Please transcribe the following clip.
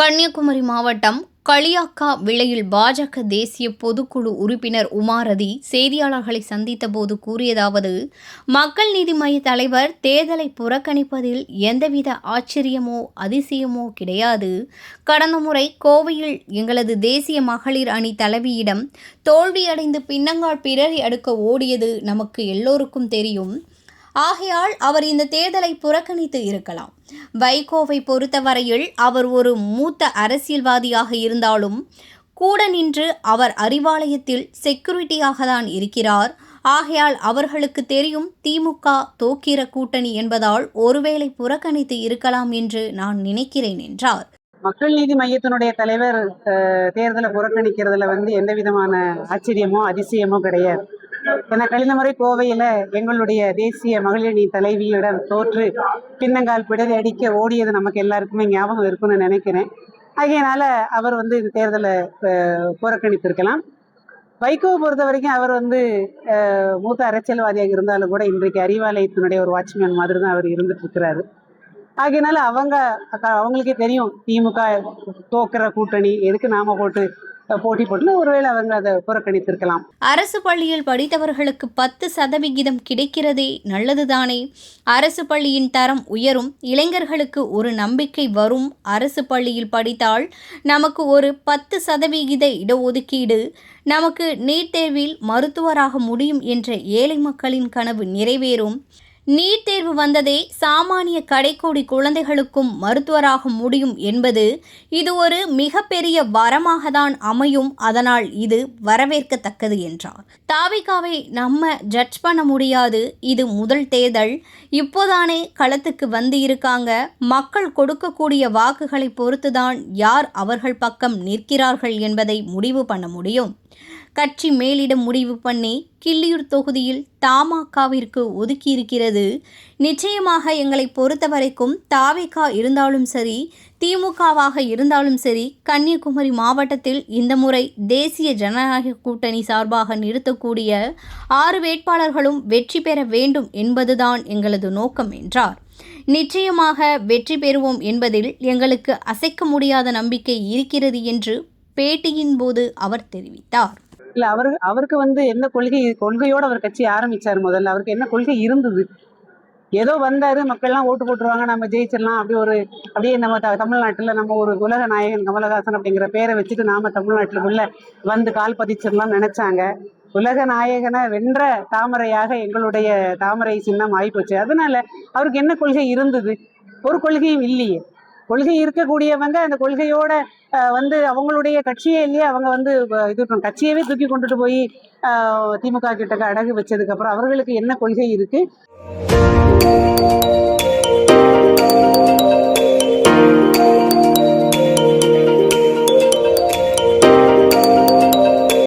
கன்னியாகுமரி மாவட்டம் களியாக்கா விளையில் பாஜக தேசிய பொதுக்குழு உறுப்பினர் உமாரதி செய்தியாளர்களை சந்தித்த போது கூறியதாவது, மக்கள் நீதி மய்ய தலைவர் தேர்தலை புறக்கணிப்பதில் எந்தவித ஆச்சரியமோ அதிசயமோ கிடையாது. கடந்த முறை கோவையில் எங்களது தேசிய மகளிர் அணி தலைவியிடம் தோல்வியடைந்து பின்னங்கால் பிறரி அடுக்க ஓடியது நமக்கு எல்லோருக்கும் தெரியும். ஆகையால் அவர் இந்த தேர்தலை புறக்கணித்து இருக்கலாம். வைகோவை பொறுத்தவரையில் அவர் ஒரு மூத்த அரசியல்வாதியாக இருந்தாலும் கூட நின்று அவர் அறிவாலயத்தில் செக்யூரிட்டியாக தான் இருக்கிறார். ஆகையால் அவர்களுக்கு தெரியும் திமுக தோக்கிற கூட்டணி என்பதால் ஒருவேளை புறக்கணித்து இருக்கலாம் என்று நான் நினைக்கிறேன் என்றார். மக்கள் நீதி மையத்தினுடைய தலைவர் தேர்தலை புறக்கணிக்கிறதுல எந்த விதமான ஆச்சரியமோ அதிசயமோ கிடையாது. ஏன்னா கழிந்த முறை கோவையில எங்களுடைய தேசிய மகளிரணி தலைவியிடம் தோற்று பின்னங்கால் பிடரி அடிக்க ஓடியது நமக்கு எல்லாருக்குமே ஞாபகம் இருக்குன்னு நினைக்கிறேன். ஆகையினால அவர் இந்த தேர்தலை புறக்கணித்திருக்கலாம். வைகோவை பொறுத்த வரைக்கும் அவர் மூத்த அரசியல்வாதியாக இருந்தாலும் கூட இன்றைக்கு அறிவாலயத்தினுடைய ஒரு வாட்ச்மேன் மாதிரி தான் அவர் இருந்துட்டு இருக்கிறாரு. ஆகையினால அவங்களுக்கே தெரியும் திமுக தோக்கிற கூட்டணி, எதுக்கு நாம போட்டி போட்டு ஒருவேளை அவங்க அதை புறக்கணித்திருக்கலாம். அரசு பள்ளியில் படித்தவர்களுக்கு 10% கிடைக்கிறதே நல்லதுதானே. அரசு பள்ளியின் தரம் உயரும், இளைஞர்களுக்கு ஒரு நம்பிக்கை வரும். அரசு பள்ளியில் படித்தால் நமக்கு ஒரு 10% இடஒதுக்கீடு, நமக்கு நீட் தேர்வில் மருத்துவராக முடியும் என்ற ஏழை மக்களின் கனவு நிறைவேறும். நீட் தேர்வு வந்ததே சாமானிய கடைக்கோடி குழந்தைகளுக்கும் மருத்துவராக முடியும் என்பது இது ஒரு மிகப்பெரிய வரமாக தான் அமையும். அதனால் இது வரவேற்கத்தக்கது என்றார். தாவிகாவை நம்ம ஜட்ஜ் பண்ண முடியாது. இது முதல் தேர்தல், இப்போதானே களத்துக்கு இருக்காங்க. மக்கள் கொடுக்கக்கூடிய வாக்குகளை பொறுத்துதான் யார் அவர்கள் பக்கம் நிற்கிறார்கள் என்பதை முடிவு பண்ண முடியும். கட்சி மேலிடம் முடிவு பண்ணி கிள்ளியூர் தொகுதியில் தமாகவிற்கு ஒதுக்கியிருக்கிறது. நிச்சயமாக எங்களை பொறுத்த வரைக்கும் தாவேகா இருந்தாலும் சரி, திமுகவாக இருந்தாலும் சரி, கன்னியாகுமரி மாவட்டத்தில் இந்த முறை தேசிய ஜனநாயக கூட்டணி சார்பாக நிறுத்தக்கூடிய 6 வேட்பாளர்களும் வெற்றி பெற வேண்டும் என்பதுதான் எங்களது நோக்கம் என்றார். நிச்சயமாக வெற்றி பெறுவோம் என்பதில் எங்களுக்கு அசைக்க முடியாத நம்பிக்கை இருக்கிறது என்று பேட்டியின் போது அவர் தெரிவித்தார். இல்ல அவருக்கு என்ன கொள்கையோட அவர் கட்சி ஆரம்பிச்சாரு. முதல்ல அவருக்கு என்ன கொள்கை இருந்தது? ஏதோ வந்தாரு, மக்கள்லாம் ஓட்டு போட்டுருவாங்க, நம்ம ஜெயிச்சிடலாம், அப்படியே நம்ம தமிழ்நாட்டுல நம்ம ஒரு உலக நாயகன் கமலஹாசன் அப்படிங்கிற பேரை வச்சுட்டு நாம தமிழ்நாட்டுக்குள்ள கால் பதிச்சிடலாம் நினைச்சாங்க. உலக நாயகனை வென்ற தாமரையாக எங்களுடைய தாமரை சின்னம் ஆயிப்போச்சு. அதனால அவருக்கு என்ன கொள்கை இருந்தது? ஒரு கொள்கையும் இல்லையே. கொள்கை இருக்கக்கூடியவங்க அந்த கொள்கையோட அவங்களுடைய கட்சியே இல்லையே, அவங்க கட்சியவே தூக்கி கொண்டுட்டு போய் திமுக கிட்ட அடகு வச்சதுக்கு அப்புறம் அவர்களுக்கு என்ன கொள்கை இருக்கு?